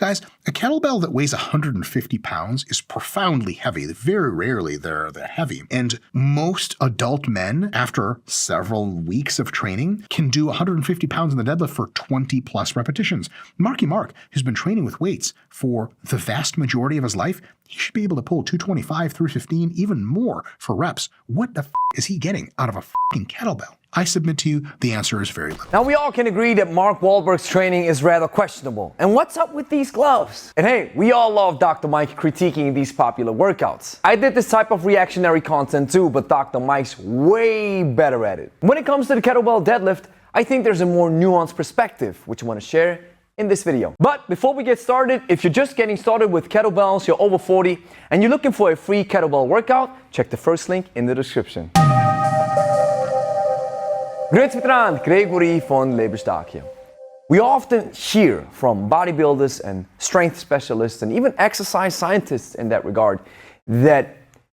Guys, a kettlebell that weighs 150 pounds is profoundly heavy. Very rarely they're heavy. And most adult men, after several weeks of training, can do 150 pounds in the deadlift for 20 plus repetitions. Marky Mark, who's been training with weights for the vast majority of his life, he should be able to pull 225, 315, even more for reps. What the is he getting out of a fucking kettlebell? I submit to you, the answer is very little. Now we all can agree that Mark Wahlberg's training is rather questionable. And what's up with these gloves? And hey, we all love Dr. Mike critiquing these popular workouts. I did this type of reactionary content too, but Dr. Mike's way better at it. When it comes to the kettlebell deadlift, I think there's a more nuanced perspective, which I want to share in this video. But before we get started, if you're just getting started with kettlebells, you're over 40, and you're looking for a free kettlebell workout, check the first link in the description. Grüezi miteinander, Gregory von Lebe hier. We often hear from bodybuilders and strength specialists and even exercise scientists in that regard that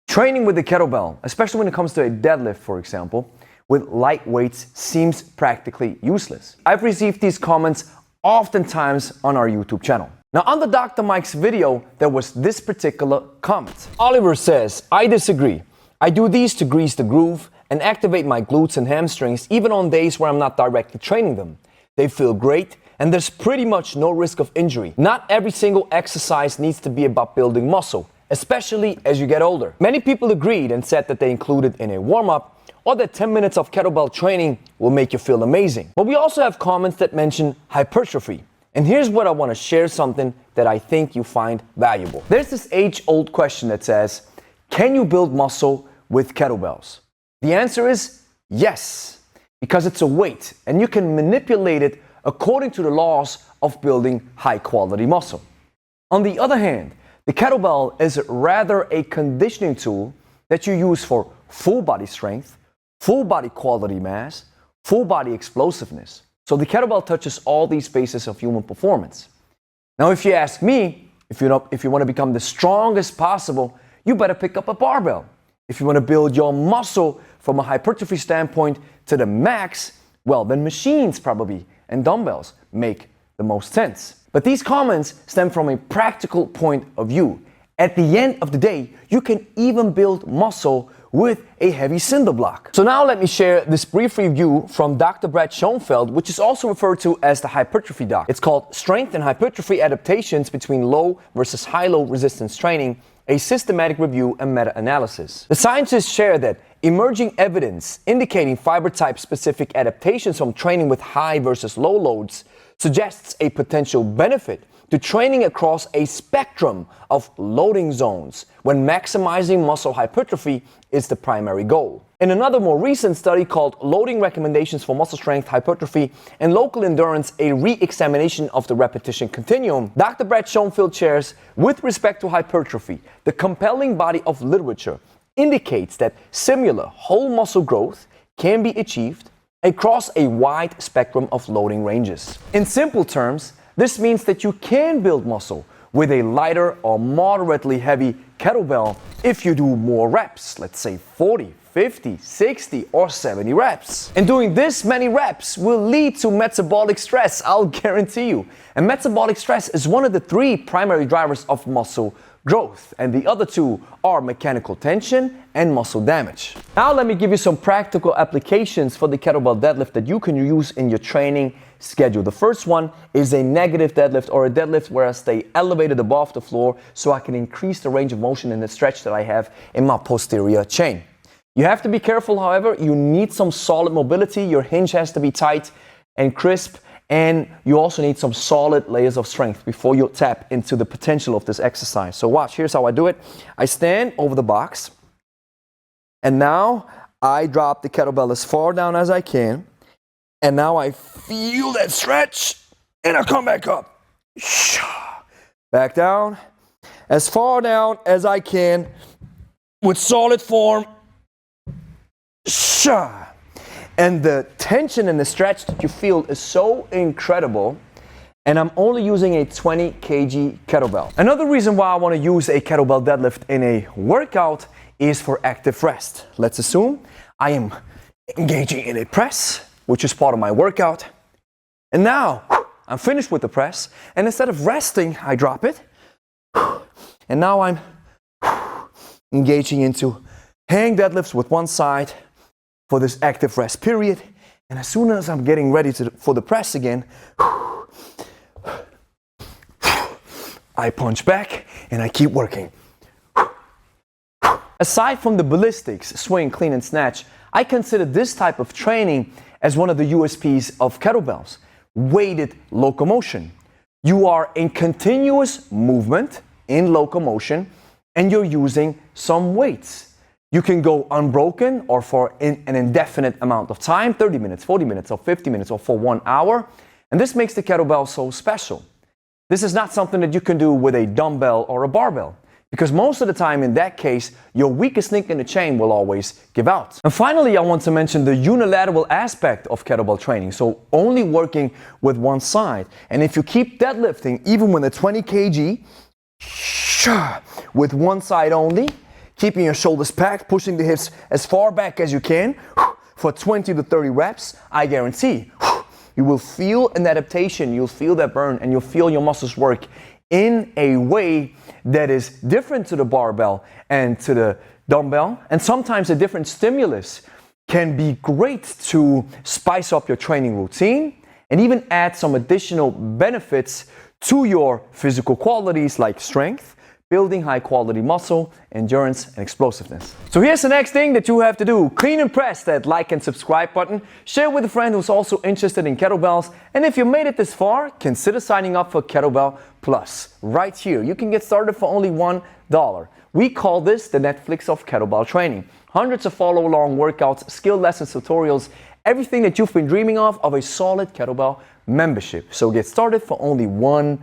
training with the kettlebell, especially when it comes to a deadlift, for example, with light weights seems practically useless. I've received these comments oftentimes on our YouTube channel. Now, under Dr. Mike's video, there was this particular comment. Oliver says, I disagree. I do these to grease the groove and activate my glutes and hamstrings even on days where I'm not directly training them. They feel great and there's pretty much no risk of injury. Not every single exercise needs to be about building muscle, especially as you get older. Many people agreed and said that they included in a warm-up or that 10 minutes of kettlebell training will make you feel amazing. But we also have comments that mention hypertrophy. And here's what I want to share, something that I think you find valuable. There's this age-old question that says, can you build muscle with kettlebells? The answer is yes, because it's a weight and you can manipulate it according to the laws of building high-quality muscle. On the other hand, the kettlebell is rather a conditioning tool that you use for full body strength, full body quality mass, full body explosiveness. So the kettlebell touches all these bases of human performance. Now, if you ask me, if you want to become the strongest possible, you better pick up a barbell. If you want to build your muscle from a hypertrophy standpoint to the max, well, then machines probably and dumbbells make the most sense. But these comments stem from a practical point of view. At the end of the day, you can even build muscle with a heavy cinder block. So now let me share this brief review from Dr. Brad Schoenfeld, which is also referred to as the hypertrophy doc. It's called Strength and Hypertrophy Adaptations Between Low versus High-Low Resistance Training, a Systematic Review and Meta-Analysis. The scientists share that emerging evidence indicating fiber type specific adaptations from training with high versus low loads suggests a potential benefit to training across a spectrum of loading zones when maximizing muscle hypertrophy is the primary goal. In another more recent study called Loading Recommendations for Muscle Strength, Hypertrophy, and Local Endurance, a re-examination of the repetition continuum, Dr. Brad Schoenfeld shares, with respect to hypertrophy, the compelling body of literature indicates that similar whole muscle growth can be achieved across a wide spectrum of loading ranges. In simple terms, this means that you can build muscle with a lighter or moderately heavy kettlebell if you do more reps, let's say 40, 50, 60, or 70 reps. And doing this many reps will lead to metabolic stress, I'll guarantee you. And metabolic stress is one of the 3 primary drivers of muscle growth, and the other 2 are mechanical tension and muscle damage. Now let me give you some practical applications for the kettlebell deadlift that you can use in your training schedule. The first one is a negative deadlift, or a deadlift where I stay elevated above the floor so I can increase the range of motion and the stretch that I have in my posterior chain. You have to be careful, however. You need some solid mobility. Your hinge has to be tight and crisp, and you also need some solid layers of strength before you tap into the potential of this exercise. So watch, here's how I do it. I stand over the box, and now I drop the kettlebell as far down as I can, and now I feel that stretch, and I come back up. Back down, as far down as I can, with solid form. And the tension and the stretch that you feel is so incredible. And I'm only using a 20 kg kettlebell. Another reason why I want to use a kettlebell deadlift in a workout is for active rest. Let's assume I am engaging in a press, which is part of my workout. And now I'm finished with the press, and instead of resting, I drop it. And now I'm engaging into hang deadlifts with one side for this active rest period. And as soon as I'm getting ready for the press again, I punch back and I keep working. Aside from the ballistics, swing, clean, and snatch, I consider this type of training as one of the USPs of kettlebells, weighted locomotion. You are in continuous movement in locomotion and you're using some weights. You can go unbroken or for an indefinite amount of time, 30 minutes, 40 minutes, or 50 minutes, or for 1 hour. And this makes the kettlebell so special. This is not something that you can do with a dumbbell or a barbell, because most of the time in that case, your weakest link in the chain will always give out. And finally, I want to mention the unilateral aspect of kettlebell training, so only working with one side. And if you keep deadlifting, even with a 20 kg, with one side only, keeping your shoulders packed, pushing the hips as far back as you can, for 20 to 30 reps, I guarantee you will feel an adaptation, you'll feel that burn, and you'll feel your muscles work in a way that is different to the barbell and to the dumbbell. And sometimes a different stimulus can be great to spice up your training routine and even add some additional benefits to your physical qualities like strength, building high quality muscle, endurance, and explosiveness. So here's the next thing that you have to do. Clean and press that like and subscribe button. Share with a friend who's also interested in kettlebells. And if you made it this far, consider signing up for Kettlebell Plus. Right here, you can get started for only $1. We call this the Netflix of kettlebell training. Hundreds of follow-along workouts, skill lessons, tutorials, everything that you've been dreaming of a solid kettlebell membership. So get started for only $1.